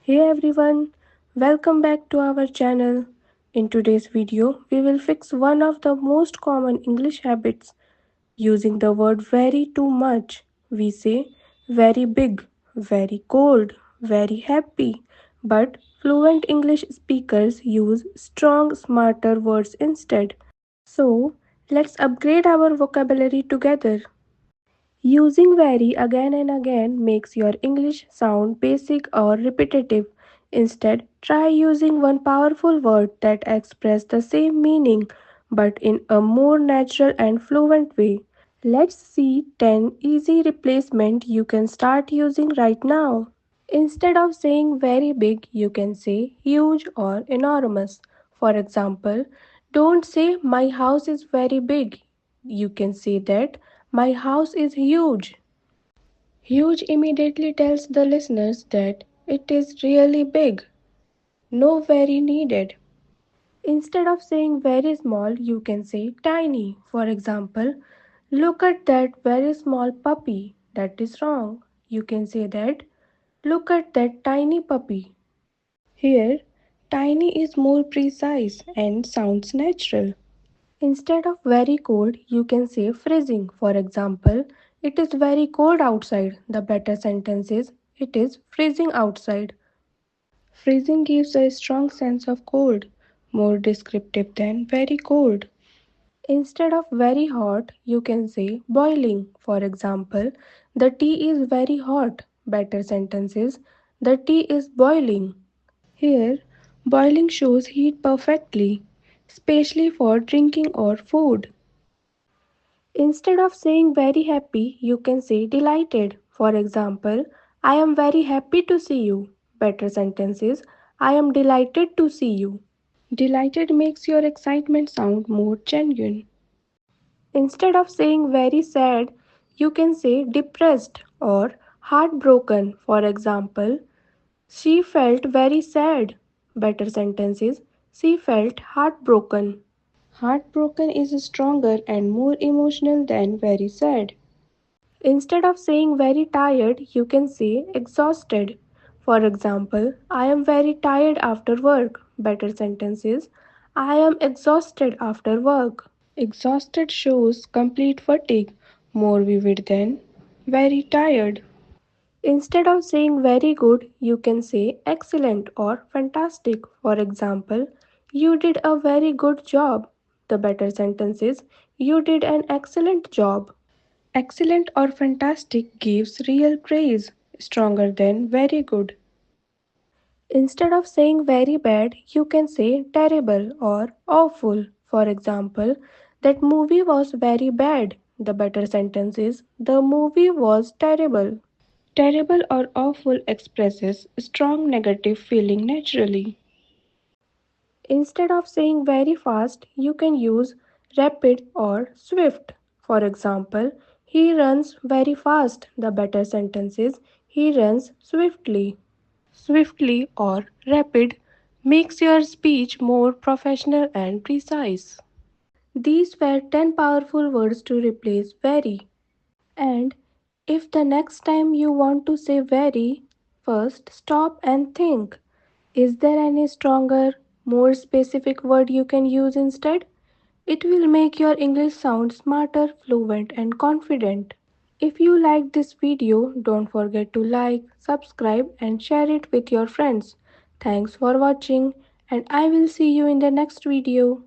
Hey everyone, welcome back to our channel. In today's video, we will fix one of the most common English habits using the word very too much. We say very big, very cold, very happy, but fluent English speakers use strong, smarter words instead. So, let's upgrade our vocabulary together. Using very again and again makes your English sound basic or repetitive. Instead, try using one powerful word that expresses the same meaning but in a more natural and fluent way. Let's see 10 easy replacement you can start using right now. Instead of saying very big, you can say huge or enormous. For example, don't say my house is very big. You can say that my house is huge. Huge immediately tells the listeners that it is really big. No very needed. Instead of saying very small, you can say tiny. For example, look at that very small puppy. That is wrong. You can say that look at that tiny puppy. Here, tiny is more precise and sounds natural. Instead of very cold, you can say freezing. For example, it is very cold outside. The better sentence is it is freezing outside. Freezing gives a strong sense of cold, more descriptive than very cold. Instead of very hot, you can say boiling. For example, the tea is very hot. Better sentence is the tea is boiling. Here, boiling shows heat perfectly, especially for drinking or food. Instead of saying very happy, you can say delighted. For example, I am very happy to see you. Better sentence is I am delighted to see you. Delighted makes your excitement sound more genuine. Instead of saying very sad, you can say depressed or heartbroken. For example, she felt very sad. Better sentence is she felt heartbroken. Heartbroken is stronger and more emotional than very sad. Instead of saying very tired, you can say exhausted. For example, I am very tired after work. Better sentence is I am exhausted after work. Exhausted shows complete fatigue, more vivid than very tired. Instead of saying very good, you can say excellent or fantastic. For example, you did a very good job. The better sentence is you did an excellent job. Excellent or fantastic gives real praise, stronger than very good. Instead of saying very bad, you can say terrible or awful. For example, that movie was very bad. The better sentence is the movie was terrible. Terrible or awful expresses strong negative feeling naturally. Instead of saying very fast, you can use rapid or swift. For example, he runs very fast. The better sentence is he runs swiftly. Swiftly or rapid makes your speech more professional and precise. These were 10 powerful words to replace very. And if the next time you want to say very, first stop and think. Is there any stronger, more specific word you can use instead? It will make your English sound smarter, fluent, and confident. If you liked this video, don't forget to like, subscribe, and share it with your friends. Thanks for watching, and I will see you in the next video.